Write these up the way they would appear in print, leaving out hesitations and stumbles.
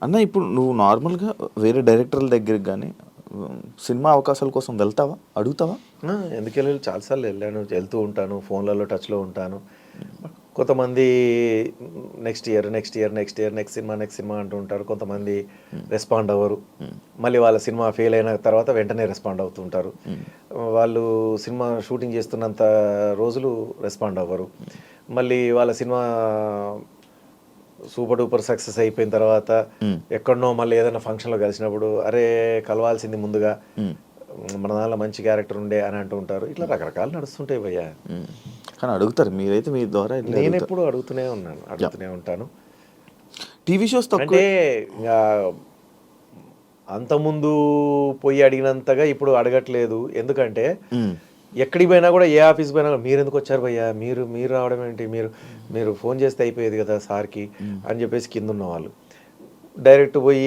అన్న ఇప్పుడు నువ్వు నార్మల్గా వేరే డైరెక్టర్ల దగ్గరికి కానీ సినిమా అవకాశాల కోసం వెళ్తావా, అడుగుతావా? ఎందుకు వెళ్ళాలి, చాలాసార్లు వెళ్ళాను, వెళ్తూ ఉంటాను, ఫోన్లలో టచ్లో ఉంటాను. కొంతమంది next year next year next year next cinema అంటూ ఉంటారు. కొంతమంది రెస్పాండ్ అవ్వరు. మళ్ళీ వాళ్ళ సినిమా ఫెయిల్ అయిన తర్వాత వెంటనే రెస్పాండ్ అవుతూ ఉంటారు. వాళ్ళు సినిమా షూటింగ్ చేస్తున్నంత రోజులు రెస్పాండ్ అవ్వరు. మళ్ళీ వాళ్ళ సినిమా సూపర్ డూపర్ సక్సెస్ అయిపోయిన తర్వాత ఎక్కడనో మళ్ళీ ఏదైనా ఫంక్షన్లో కలిసినప్పుడు అరే కలవాల్సింది ముందుగా, మన దానిలో మంచి క్యారెక్టర్ ఉండే అని అంటూ ఉంటారు. ఇట్లా రకరకాలు నడుస్తుంటాయి భయ్యా. కానీ అడుగుతారు మీరైతే, మీ ద్వారా నేను ఎప్పుడు అడుగుతూనే ఉంటాను. టీవీ షోస్ అంటే ఇంకా అంతకుముందు పోయి అడిగినంతగా ఇప్పుడు అడగట్లేదు. ఎందుకంటే ఎక్కడికి పోయినా కూడా, ఏ ఆఫీస్ పోయినా కూడా, మీరు ఎందుకు వచ్చారు భయ్యా, మీరు రావడం ఏంటి, మీరు ఫోన్ చేస్తే అయిపోయేది కదా సార్కి అని చెప్పేసి కింద ఉన్న వాళ్ళు డైరెక్ట్ పోయి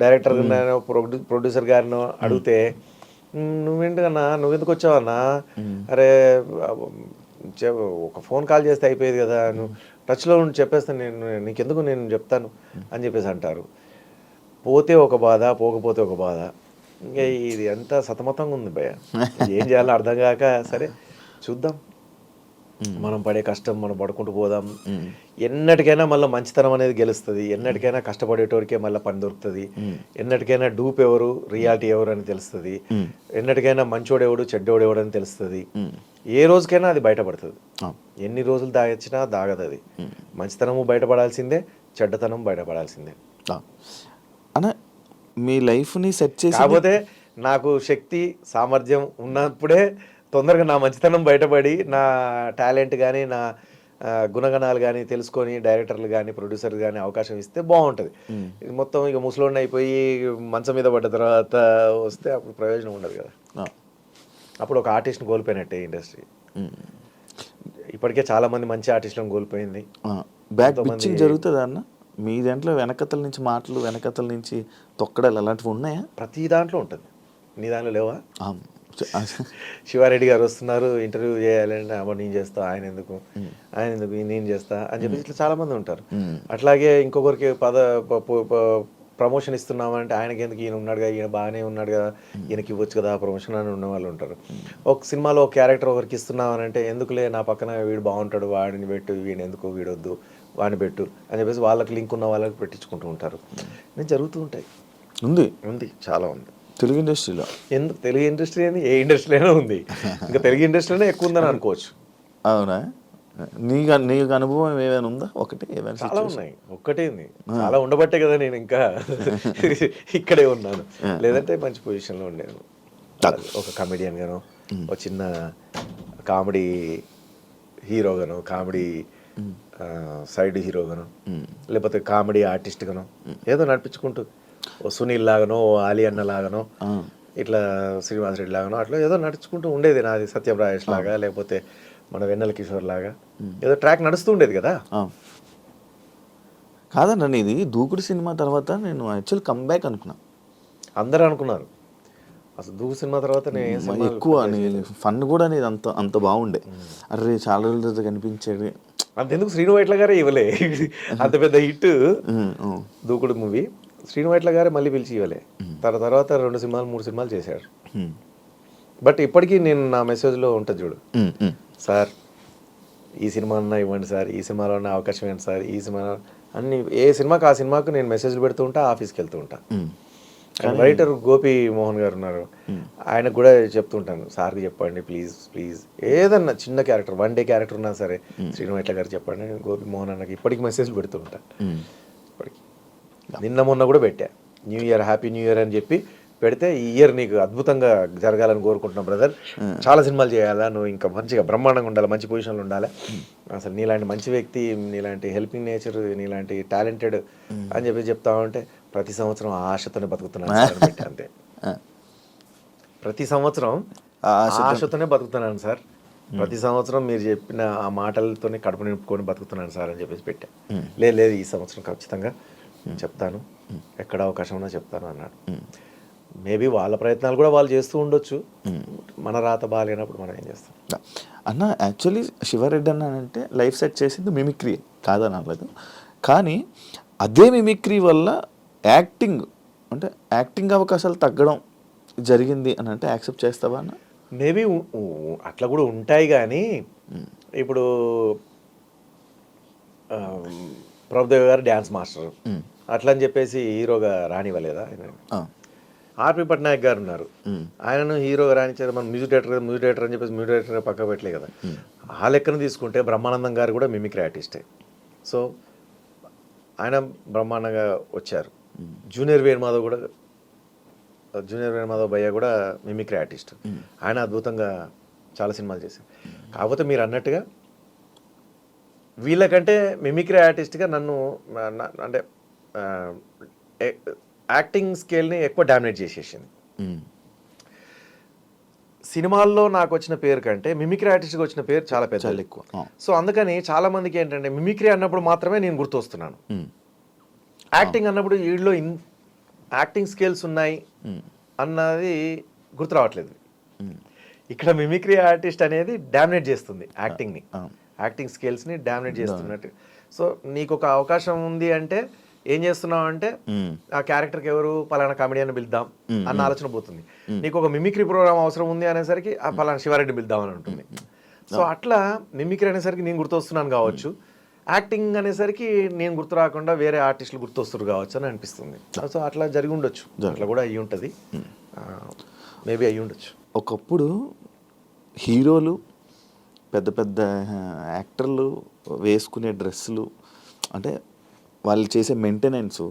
డైరెక్టర్ ప్రొడ్యూసర్ గారినో అడిగితే, నువ్వేంటికన్నా, నువ్వెందుకు వచ్చావన్నా, అరే ఒక ఫోన్ కాల్ చేస్తే అయిపోయేది కదా, నువ్వు టచ్లో ఉండి చెప్పేస్తాను, నీకెందుకు, నేను చెప్తాను అని చెప్పేసి అంటారు. పోతే ఒక బాధ, పోకపోతే ఒక బాధ. ఇంకా ఇది అంతా సతమతంగా ఉంది భయ్య. ఏం చేయాలో అర్థం కాక, సరే చూద్దాం, మనం పడే కష్టం మనం పడుకుంటూ పోదాం. ఎన్నటికైనా మళ్ళీ మంచితనం అనేది గెలుస్తుంది. ఎన్నటికైనా కష్టపడేటోరికే మళ్ళీ పని దొరుకుతుంది. ఎన్నటికైనా డూప్ ఎవరు, రియాలిటీ ఎవరు అని తెలుస్తుంది. ఎన్నటికైనా మంచోడు ఎవడు, చెడ్డోడు ఎవడు అని తెలుస్తుంది. ఏ రోజుకైనా అది బయటపడుతుంది. ఎన్ని రోజులు దాగచ్చినా దాగదు అది. మంచితనము బయటపడాల్సిందే, చెడ్డతనం బయటపడాల్సిందే. అన్న మీ లైఫ్ని సెట్ చేసి, కాకపోతే నాకు శక్తి సామర్థ్యం ఉన్నప్పుడే తొందరగా నా మంచితనం బయటపడి, నా టాలెంట్ కానీ, నా గుణగణాలు కానీ తెలుసుకొని డైరెక్టర్లు కానీ, ప్రొడ్యూసర్లు కానీ అవకాశం ఇస్తే బాగుంటుంది. ఇది మొత్తం ఇక ముసలోడిని అయిపోయి మంచం మీద పడ్డ తర్వాత వస్తే అప్పుడు ప్రయోజనం ఉండదు కదా. అప్పుడు ఒక ఆర్టిస్ట్ని కోల్పోయినట్టే ఇండస్ట్రీ. ఇప్పటికే చాలామంది మంచి ఆర్టిస్టులను కోల్పోయింది. బ్యాక్ పిచ్చింగ్ జరుగుతుందా అన్న మీ దాంట్లో? వెనకతల నుంచి మాటలు, వెనకతల నుంచి తొక్కడాలు అలాంటివి ఉన్నాయా? ప్రతి దాంట్లో ఉంటుంది. నీ దాంట్లో లేవా? శివారెడ్డి గారు వస్తున్నారు, ఇంటర్వ్యూ చేయాలంటే అమ్మ నేను చేస్తా, ఆయన ఎందుకు నేను చేస్తా అని చెప్పేసి ఇట్లా చాలామంది ఉంటారు. అట్లాగే ఇంకొకరికి ప్రమోషన్ ఇస్తున్నామంటే ఆయనకి ఎందుకు, ఈయన ఉన్నాడు కదా, ఈయన బాగానే ఉన్నాడు కదా, ఈయనకి ఇవ్వచ్చు కదా ప్రమోషన్ అని ఉన్న వాళ్ళు ఉంటారు. ఒక సినిమాలో ఒక క్యారెక్టర్ ఒకరికి ఇస్తున్నామనంటే, ఎందుకులే నా పక్కన వీడు బాగుంటాడు, వాడిని పెట్టు, వీడిని ఎందుకు, వీడొద్దు, వాడిని పెట్టు అని చెప్పేసి వాళ్ళకి లింక్ ఉన్న వాళ్ళకి పెట్టించుకుంటూ ఉంటారు. నేను జరుగుతూ ఉంటాయి. ఉంది చాలా ఉంది తెలుగు ఇండస్ట్రీలో. ఎందుకు తెలుగు ఇండస్ట్రీ అని, ఏ ఇండస్ట్రీలోనే ఉంది. ఇంకా తెలుగు ఇండస్ట్రీలోనే ఎక్కువ ఉందని అనుకోవచ్చు. అవునా? నీకు అనుభవం ఏమైనా ఉందా? ఒకటి ఏమైనా? చాలా ఉన్నాయి. ఒక్కటే ఉంది, చాలా ఉండబట్టే కదా నేను ఇంకా ఇక్కడే ఉన్నాను. లేదంటే మంచి పొజిషన్లో ఉండేది. ఒక కమెడియన్ గాను, ఒక చిన్న కామెడీ హీరోగాను, కామెడీ సైడ్ హీరోగాను, లేకపోతే కామెడీ ఆర్టిస్ట్ గాను ఏదో నడిపించుకుంటూ, ఓ సునీల్ లాగానో, ఓ ఆలీ అన్న లాగానో, ఇట్లా శ్రీనివాస్ రెడ్డి లాగానో అట్లా ఏదో నడుచుకుంటూ ఉండేది నాది. సత్యం రాజేష్ లాగా, లేకపోతే మన వెన్నెల కిషోర్ లాగా ఏదో ట్రాక్ నడుస్తూ ఉండేది కదా. కాదన్న, ఇది దూకుడు సినిమా తర్వాత నేను యాక్చువల్ కమ్బ్యాక్ అనుకున్నా. అందరూ అనుకున్నారు. అసలు దూకు సినిమా తర్వాత నేను ఎక్కువ ఫన్ కూడా అనేది అంత బాగుండే. అరే చాలా రోజులు కనిపించేది. అంతెందుకు శ్రీను వైట్ల గారే ఇవ్వలే అంత పెద్ద హిట్ దూకుడు మూవీ. శ్రీను వైట్ల గారే మళ్ళీ పిలిచి ఇవ్వలే. తర్వాత 2 సినిమాలు 3 సినిమాలు చేశాడు. బట్ ఇప్పటికీ నేను నా మెసేజ్లో ఉంటుంది చూడు, సార్ ఈ సినిమా అన్నా ఇవ్వండి సార్, ఈ సినిమాలో ఉన్న అవకాశం ఏంటి సార్, ఈ సినిమా అన్ని, ఏ సినిమాకి ఆ సినిమాకు నేను మెసేజ్లు పెడుతూ ఉంటా, ఆఫీస్కి వెళ్తూ ఉంటా. రైటర్ గోపి మోహన్ గారు ఉన్నారు, ఆయనకు కూడా చెప్తుంటాను, సార్కి చెప్పండి ప్లీజ్ ఏదన్నా చిన్న క్యారెక్టర్, 1 డే క్యారెక్టర్ ఉన్నా సరే శ్రీను వైట్ల గారు చెప్పండి. గోపి మోహన్ అన్నకి ఇప్పటికి మెసేజ్లు పెడుతూ ఉంటాను. ఇప్పటికి నిన్న మొన్న కూడా పెట్టా, new year, happy new year అని చెప్పి పెడితే, ఈ ఇయర్ నీకు అద్భుతంగా జరగాలని కోరుకుంటున్నాం బ్రదర్, చాలా సినిమాలు చేయాలా, నువ్వు ఇంకా మంచిగా బ్రహ్మాండంగా ఉండాలి, మంచి పొజిషన్లో ఉండాలి, అసలు నీలాంటి మంచి వ్యక్తి, నీలాంటి హెల్పింగ్ నేచర్, నీలాంటి టాలెంటెడ్ అని చెప్పి చెప్తా ఉంటే, ప్రతి సంవత్సరం ఆశతోనే బతుకుతున్నాను సార్ పెట్టి. అంతే, ప్రతి సంవత్సరం ఆశతోనే బతుకుతున్నాను సార్, ప్రతి సంవత్సరం మీరు చెప్పిన ఆ మాటలతోనే కడుపు నింపుకొని బతుకుతున్నాను సార్ అని చెప్పేసి పెట్టా. లేదు ఈ సంవత్సరం ఖచ్చితంగా చెప్తాను, ఎక్కడ అవకాశం ఉన్నా చెప్తాను అన్నాడు. మేబీ వాళ్ళ ప్రయత్నాలు కూడా వాళ్ళు చేస్తూ ఉండొచ్చు. మన రాత బాగాలేనప్పుడు మనం ఏం చేస్తాం అన్న? యాక్చువల్లీ శివారెడ్డి అన్న అంటే లైఫ్ సెట్ చేసింది మిమిక్రీ కాదని అనలేదు, కానీ అదే మిమిక్రీ వల్ల యాక్టింగ్ అంటే యాక్టింగ్ అవకాశాలు తగ్గడం జరిగింది అని అంటే యాక్సెప్ట్ చేస్తావా అన్న? మేబీ అట్లా కూడా ఉంటాయి కానీ ఇప్పుడు ప్రభుదేవ్ గారు డ్యాన్స్ మాస్టర్ అట్లా అని చెప్పేసి హీరోగా రానివ్వలేదా ఆయన? ఆర్పి పట్నాయక్ గారు ఉన్నారు, ఆయనను హీరోగా రానిచ్చారు. మనం మ్యూజిక్ డైరెక్టర్ అని చెప్పేసి మ్యూజిక్ డైరెక్టర్ పక్క పెట్టలే కదా. ఆ లెక్కన తీసుకుంటే బ్రహ్మానందం గారు కూడా మిమిక్రీ ఆర్టిస్టే. సో ఆయన బ్రహ్మాండంగా వచ్చారు. జూనియర్ వేణుమాధవ్ భయ్య కూడా మిమిక్రీ ఆర్టిస్ట్. ఆయన అద్భుతంగా చాలా సినిమాలు చేశారు. కాకపోతే మీరు అన్నట్టుగా వీళ్ళకంటే మిమిక్రీ ఆర్టిస్ట్గా నన్ను అంటే యాక్టింగ్ స్కేల్ని ఎక్కువ డామినేట్ చేసేసింది. సినిమాల్లో నాకు వచ్చిన పేరు కంటే మిమిక్రీ ఆర్టిస్ట్గా వచ్చిన పేరు చాలా పెద్ద ఎక్కువ. సో అందుకని చాలా మందికి ఏంటంటే మిమిక్రీ అన్నప్పుడు మాత్రమే నేను గుర్తొస్తున్నాను. యాక్టింగ్ అన్నప్పుడు వీళ్ళలో యాక్టింగ్ స్కిల్స్ ఉన్నాయి అన్నది గుర్తు రావట్లేదు. ఇక్కడ మిమిక్రీ ఆర్టిస్ట్ అనేది డామినేట్ చేస్తుంది యాక్టింగ్ని, యాక్టింగ్ స్కిల్స్ని డామినేట్ చేస్తున్నట్టు. సో నీకు ఒక అవకాశం ఉంది అంటే ఏం చేస్తున్నావు అంటే ఆ క్యారెక్టర్కి ఎవరు పలానా కామెడియన్ పిలుద్దాం అన్న ఆలోచన పోతుంది. నీకు ఒక మిమిక్రీ ప్రోగ్రామ్ అవసరం ఉంది అనేసరికి ఆ పలానా శివారెడ్డి పిలుద్దాం అని ఉంటుంది. సో అట్లా మిమిక్రీ అనేసరికి నేను గుర్తొస్తున్నాను కావచ్చు, యాక్టింగ్ అనేసరికి నేను గుర్తు రాకుండా వేరే ఆర్టిస్టులు గుర్తొస్తారు కావచ్చు అని అనిపిస్తుంది. సో అట్లా జరిగి ఉండొచ్చు, అట్లా కూడా అయ్యి ఉంటుంది, మేబీ అయ్యి ఉండొచ్చు. ఒకప్పుడు హీరోలు పెద్ద పెద్ద యాక్టర్లు వేసుకునే డ్రెస్సులు అంటే వాళ్ళు చేసే మెయింటెనెన్స్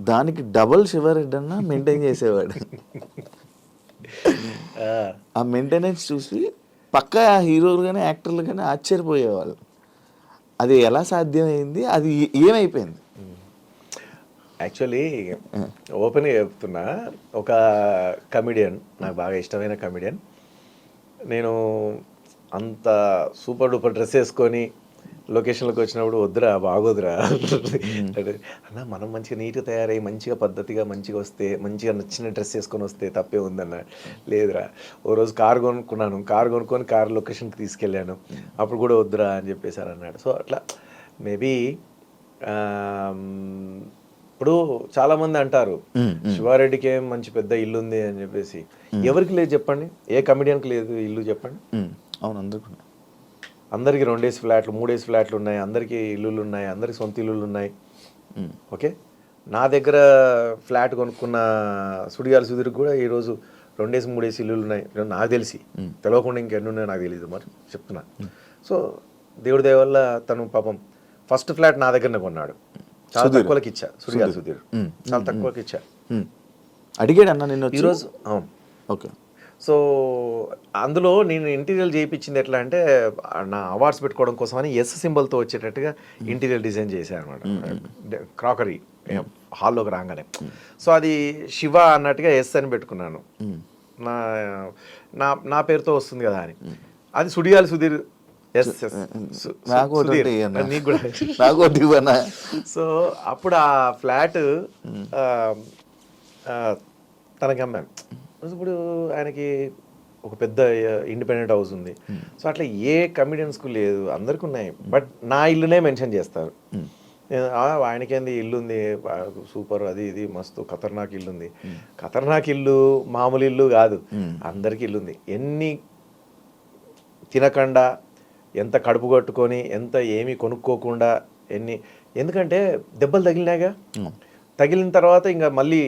దానికి డబల్ శివారెడ్డి అన్న మెయింటైన్ చేసేవాడు. ఆ మెయింటెనెన్స్ చూసి పక్కా ఆ హీరోలు కానీ యాక్టర్లు కానీ ఆశ్చర్యపోయేవాళ్ళు. అది ఎలా సాధ్యమైంది, అది ఏమైపోయింది? యాక్చువల్లీ ఓపెన్గా చెప్తున్నా, ఒక కమిడియన్, నాకు బాగా ఇష్టమైన కమిడియన్, నేను అంత సూపర్ డూపర్ డ్రెస్ వేసుకొని లొకేషన్లోకి వచ్చినప్పుడు వద్దురా బాగోదురా అన్న, మనం మంచిగా నీట్గా తయారయ్యి మంచిగా పద్ధతిగా మంచిగా వస్తే, మంచిగా నచ్చిన డ్రెస్ వేసుకొని వస్తే తప్పే ఉందన్న. లేదురా, ఓ రోజు కారు కొనుక్కొని కారు లొకేషన్కి తీసుకెళ్ళాను, అప్పుడు కూడా వద్దురా అని చెప్పేసారు అన్నాడు. సో అట్లా మేబీ ఇప్పుడు చాలామంది అంటారు శివారెడ్డికి ఏం మంచి పెద్ద ఇల్లు ఉంది అని చెప్పేసి. ఎవరికి లేదు చెప్పండి? ఏ కమిడియన్కి లేదు ఇల్లు చెప్పండి? అవును, అందరికీ 2 ఫ్లాట్లు 3 ఫ్లాట్లు ఉన్నాయి, అందరికీ ఇల్లులు ఉన్నాయి, అందరికి సొంత ఇల్లులు ఉన్నాయి. ఓకే, నా దగ్గర ఫ్లాట్ కొనుక్కున్న సుడిగాలి సుధీర్కి కూడా ఈరోజు 2 3 ఇల్లులు ఉన్నాయి నాకు తెలిసి. తెలియకుండా ఇంకెన్ని ఉన్నాయో నాకు తెలియదు, మరి చెప్తున్నా. సో దేవుడి దయ వల్ల తను పాపం ఫస్ట్ ఫ్లాట్ నా దగ్గరనే కొన్నాడు. చాలా తక్కువకి ఇచ్చా, సుడిగాలి సుధీర్ చాలా తక్కువకి ఇచ్చా. అడిగాడు అన్న నిన్ను ఈరోజు. ఓకే. సో అందులో నేను ఇంటీరియర్ చేయించింది ఎట్లా అంటే, నా అవార్డ్స్ పెట్టుకోవడం కోసం అని ఎస్ సింబల్తో వచ్చేటట్టుగా ఇంటీరియర్ డిజైన్ చేశాను అనమాట. క్రాకరీ హాల్లోకి రాగానే. సో అది శివ అన్నట్టుగా ఎస్ అని పెట్టుకున్నాను, నా పేరుతో వస్తుంది కదా అని. అది సుడిగాలి సుధీర్ ఎస్. సో అప్పుడు ఆ ఫ్లాట్ తనకి అమ్మాను. ఇప్పుడు ఆయనకి ఒక పెద్ద ఇండిపెండెంట్ హౌస్ ఉంది. సో అట్లా ఏ కమిడియన్స్కు లేదు, అందరికి ఉన్నాయి. బట్ నా ఇల్లునే మెన్షన్ చేస్తారు. ఆయనకేంది ఇల్లు ఉంది సూపర్, అది ఇది మస్తు ఖతర్నాక్ ఇల్లు ఉంది. ఖతర్నాక్ ఇల్లు మామూలు ఇల్లు కాదు, అందరికి ఇల్లు ఉంది. ఎన్ని తినకుండా, ఎంత కడుపు కట్టుకొని, ఎంత ఏమీ కొనుక్కోకుండా, ఎందుకంటే దెబ్బలు తగిలినాగా. తగిలిన తర్వాత ఇంకా మళ్ళీ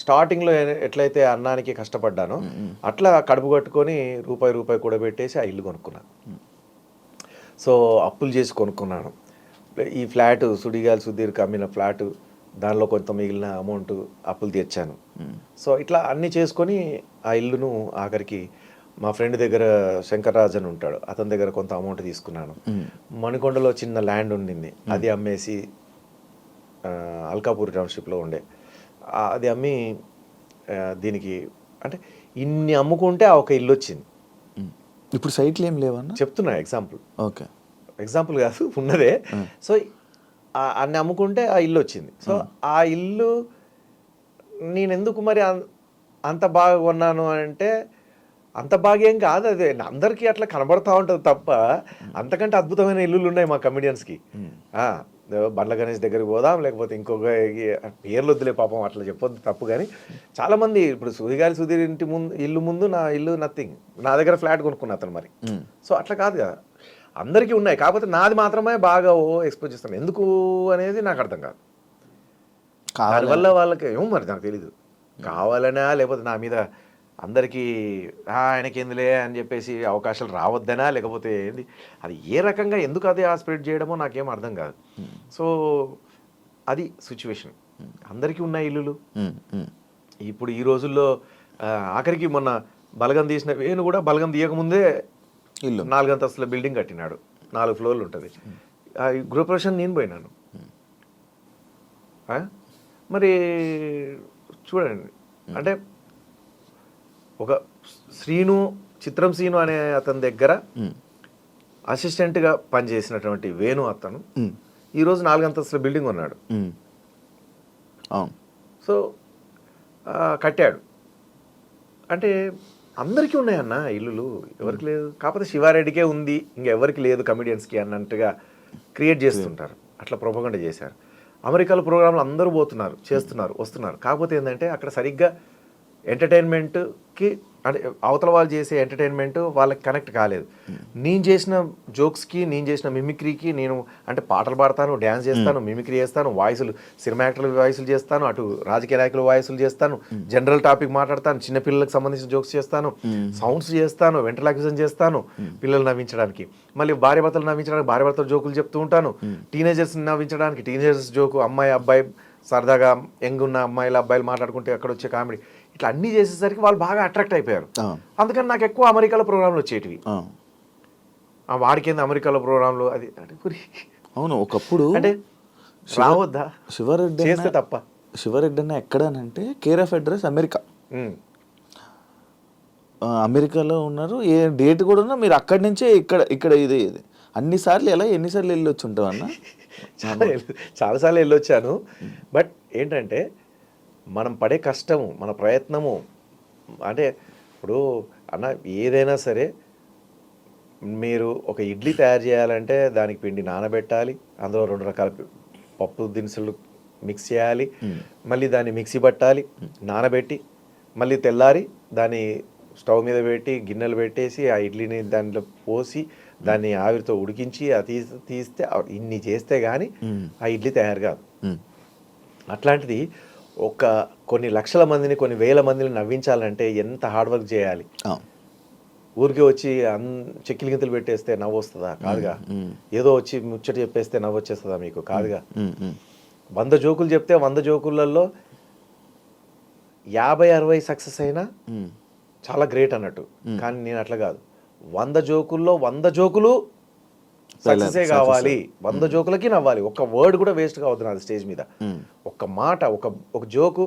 స్టార్టింగ్లో ఎట్లయితే అన్నానికి కష్టపడ్డానో అట్లా కడుపు కట్టుకొని రూపాయి కూడా పెట్టేసి ఆ ఇల్లు కొనుక్కున్నాను. సో అప్పులు చేసి కొనుక్కున్నాను. ఈ ఫ్లాట్ సుడిగాలి సుధీర్కి అమ్మిన ఫ్లాటు, దానిలో కొంత మిగిలిన అమౌంట్ అప్పులు తీర్చాను. సో ఇట్లా అన్నీ చేసుకొని ఆ ఇల్లును ఆఖరికి మా ఫ్రెండ్ దగ్గర శంకర్రాజ్ అని ఉంటాడు, అతని దగ్గర కొంత అమౌంట్ తీసుకున్నాను. మణికొండలో చిన్న ల్యాండ్ ఉండింది, అది అమ్మేసి అల్కాపూర్ టౌన్షిప్లో ఉండే అది అమ్మి దీనికి అంటే ఇన్ని అమ్ముకుంటే ఆ ఒక ఇల్లు వచ్చింది. ఇప్పుడు సైట్లు ఏం లేవన్నా చెప్తున్నా, ఎగ్జాంపుల్. ఓకే, ఎగ్జాంపుల్ కాదు, ఉన్నదే. సో అన్ని అమ్ముకుంటే ఆ ఇల్లు వచ్చింది. సో ఆ ఇల్లు నేను ఎందుకు మరి అంత బాగా కొన్నాను అంటే, అంత బాగా ఏం కాదు, అదే అందరికీ అట్లా కనబడతా ఉంటుంది తప్ప అంతకంటే అద్భుతమైన ఇల్లులు ఉన్నాయి మా కమిడియన్స్కి. బండ్ల గణేష్ దగ్గరికి పోదాం, లేకపోతే ఇంకొక పేర్లు వద్దులే పాపం, అట్లా చెప్పొద్దు తప్పు. కానీ చాలామంది ఇప్పుడు సుడిగాలి సుధీర్ ఇంటి ముందు ఇల్లు ముందు నా ఇల్లు నథింగ్, నా దగ్గర ఫ్లాట్ కొనుక్కున్నా అతను మరి. సో అట్లా కాదు కదా, అందరికీ ఉన్నాయి, కాకపోతే నాది మాత్రమే బాగా ఎక్స్పోజ్ చేస్తాను ఎందుకు అనేది నాకు అర్థం కాదు. దానివల్ల వాళ్ళకి ఏమో మరి నాకు తెలీదు, కావాలనా లేకపోతే నా మీద అందరికీ ఆయనకి ఎందులే అని చెప్పేసి అవకాశాలు రావద్దనా, లేకపోతే ఏంది, అది ఏ రకంగా ఎందుకు అది స్ప్రెడ్ చేయడమో నాకేం అర్థం కాదు. సో అది సిచ్యువేషన్. అందరికీ ఉన్నాయి ఇల్లులు. ఇప్పుడు ఈ రోజుల్లో ఆఖరికి మొన్న బలగం తీసిన వేణు కూడా బలగం తీయకముందే ఇల్లు 4 అంతస్తుల బిల్డింగ్ కట్టినాడు, 4 ఫ్లోర్లు ఉంటుంది. గృహప్రవేశం నేను పోయినాను. మరి చూడండి, అంటే ఒక చిత్రం శ్రీను అనే అతని దగ్గర అసిస్టెంట్గా పనిచేసినటువంటి వేణు అతను ఈరోజు 4 అంతస్తుల బిల్డింగ్ ఉన్నాడు. సో కట్టాడు. అంటే అందరికీ ఉన్నాయన్న ఇల్లులు, ఎవరికి లేదు. కాకపోతే శివారెడ్డికే ఉంది, ఇంకెవరికి లేదు కమెడియన్స్కి అన్నట్టుగా క్రియేట్ చేస్తుంటారు. అట్లా ప్రొపగండా చేశారు. అమెరికాలో ప్రోగ్రాంలు అందరూ పోతున్నారు, చేస్తున్నారు, వస్తున్నారు. కాకపోతే ఏంటంటే అక్కడ సరిగ్గా ఎంటర్టైన్మెంట్కి, అంటే అవతల వాళ్ళు చేసే ఎంటర్టైన్మెంట్ వాళ్ళకి కనెక్ట్ కాలేదు. నేను చేసిన జోక్స్కి, నేను చేసిన మిమిక్రీకి, నేను అంటే పాటలు పాడతాను, డ్యాన్స్ చేస్తాను, మిమిక్రీ చేస్తాను, వాయిస్లు సినిమా యాక్టర్ల వాయిస్లు చేస్తాను, అటు రాజకీయ నాయకుల వాయిస్లు చేస్తాను, జనరల్ టాపిక్ మాట్లాడతాను, చిన్నపిల్లలకు సంబంధించిన జోక్స్ చేస్తాను, సౌండ్స్ చేస్తాను, వెంట్రలాక్విజన్ చేస్తాను పిల్లలు నవ్వించడానికి, మళ్ళీ భార్య భర్తలు నవ్వించడానికి భార్య భర్తలు జోకులు చెప్తూ ఉంటాను, టీనేజర్స్ నవ్వించడానికి టీనేజర్స్ జోకు, అమ్మాయి అబ్బాయి సరదాగా యంగ్ ఉన్న అమ్మాయిలు అబ్బాయిలు మాట్లాడుకుంటే అక్కడ వచ్చే కామెడీ, ఇట్లా అన్నీ చేసేసరికి వాళ్ళు బాగా అట్రాక్ట్ అయిపోయారు. అందుకని నాకు ఎక్కువ అమెరికాలో ప్రోగ్రాంలు వచ్చేటివి. వాడికింది అమెరికాలో ప్రోగ్రాంలు అది అంటే అవును. ఒకప్పుడు అంటే రావద్దా శివరెడ్డి చేస్తే తప్ప. శివరెడ్డి అన్న ఎక్కడనంటే కేర్ ఆఫ్ అడ్రస్ అమెరికా. అమెరికాలో ఉన్నారు, ఏ డేట్ కూడా ఉన్నా మీరు అక్కడి నుంచే ఇక్కడ ఇది అన్నిసార్లు ఎన్నిసార్లు వెళ్ళి వచ్చి ఉంటావు అన్న? చాలాసార్లు వెళ్ళొచ్చాను. బట్ ఏంటంటే మనం పడే కష్టము, మన ప్రయత్నము, అంటే ఇప్పుడు అన్న ఏదైనా సరే మీరు ఒక ఇడ్లీ తయారు చేయాలంటే దానికి పిండి నానబెట్టాలి, అందులో 2 రకాల పప్పు దినుసులు మిక్స్ చేయాలి, మళ్ళీ దాన్ని మిక్సీ పట్టాలి, నానబెట్టి మళ్ళీ తెల్లారి దాన్ని స్టవ్ మీద పెట్టి గిన్నెలు పెట్టేసి ఆ ఇడ్లీని దాంట్లో పోసి దాన్ని ఆవిరితో ఉడికించి అది తీస్తే ఇన్ని చేస్తే కానీ ఆ ఇడ్లీ తయారు కాదు. అట్లాంటిది కొన్ని లక్షల మందిని, కొన్ని వేల మందిని నవ్వించాలంటే ఎంత హార్డ్ వర్క్ చేయాలి. ఊరికి వచ్చి చెక్కిలి గింతలు పెట్టేస్తే నవ్వు వస్తుందా? కాదుగా. ఏదో వచ్చి ముచ్చట చెప్పేస్తే నవ్వు వచ్చేస్తుందా మీకు? కాదుగా. 100 జోకులు చెప్తే 100 జోకులలో 50-60 సక్సెస్ అయినా చాలా గ్రేట్ అన్నట్టు. కానీ నేను అట్లా కాదు, 100 జోకుల్లో 100 జోకులు సక్సెసే కావాలి, 100 జోకులకి నవ్వాలి, ఒక్క వర్డ్ కూడా వేస్ట్ కావద్దు నాది స్టేజ్ మీద. ఒక్క మాట, ఒక జోకు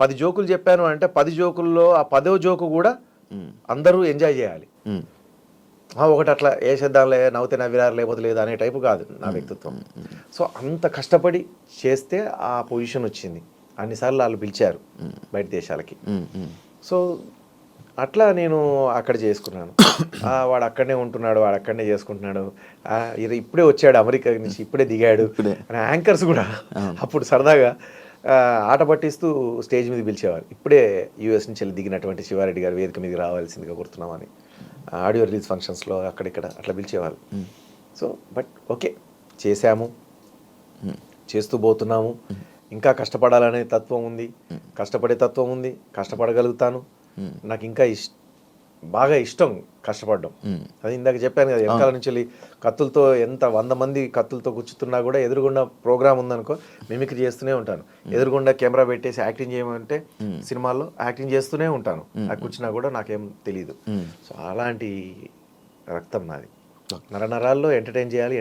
10 జోకులు చెప్పాను అంటే 10 జోకుల్లో ఆ 10వ జోకు కూడా అందరూ ఎంజాయ్ చేయాలి. ఒకటి అట్లా వేసేద్దాంలే, నవ్వుతే నవ్విరారు లేకపోతే లేదు అనే టైపు కాదు నా వ్యక్తిత్వం. సో అంత కష్టపడి చేస్తే ఆ పొజిషన్ వచ్చింది. అన్నిసార్లు వాళ్ళు పిలిచారు బయట దేశాలకి. సో అట్లా నేను అక్కడ చేసుకున్నాను. వాడు అక్కడనే ఉంటున్నాడు, వాడు అక్కడనే చేసుకుంటున్నాడు, ఇప్పుడే వచ్చాడు అమెరికా నుంచి, ఇప్పుడే దిగాడు అని యాంకర్స్ కూడా అప్పుడు సరదాగా ఆట పట్టిస్తూ స్టేజ్ మీద పిలిచేవారు. ఇప్పుడే యూఎస్ నుంచి వెళ్ళి దిగినటువంటి శివారెడ్డి గారు వేదిక మీదకి రావాల్సిందిగా కోరుతున్నామని ఆడియో రిలీజ్ ఫంక్షన్స్లో అక్కడిక్కడ అట్లా పిలిచేవాళ్ళు. సో బట్ ఓకే, చేశాము, చేస్తూ పోతున్నాము. ఇంకా కష్టపడాలనే తత్వం ఉంది, కష్టపడే తత్వం ఉంది, కష్టపడగలుగుతాను. నాకు ఇంకా బాగా ఇష్టం కష్టపడడం. అది ఇందాక చెప్పాను కదా, వెనకాల నుంచి వెళ్ళి కత్తులతో 100 మంది కత్తులతో కూర్చుతున్నా కూడా ఎదురుగుండా ప్రోగ్రామ్ ఉందనుకో మిమిక్రీ చేస్తూనే ఉంటాను. ఎదురుగుండా కెమెరా పెట్టేసి యాక్టింగ్ చేయమంటే సినిమాల్లో యాక్టింగ్ చేస్తూనే ఉంటాను. నాకు కూర్చున్నా కూడా నాకేం తెలియదు. సో అలాంటి రక్తం నాది. నరనరాల్లో ఎంటర్టైన్ చేయాలి.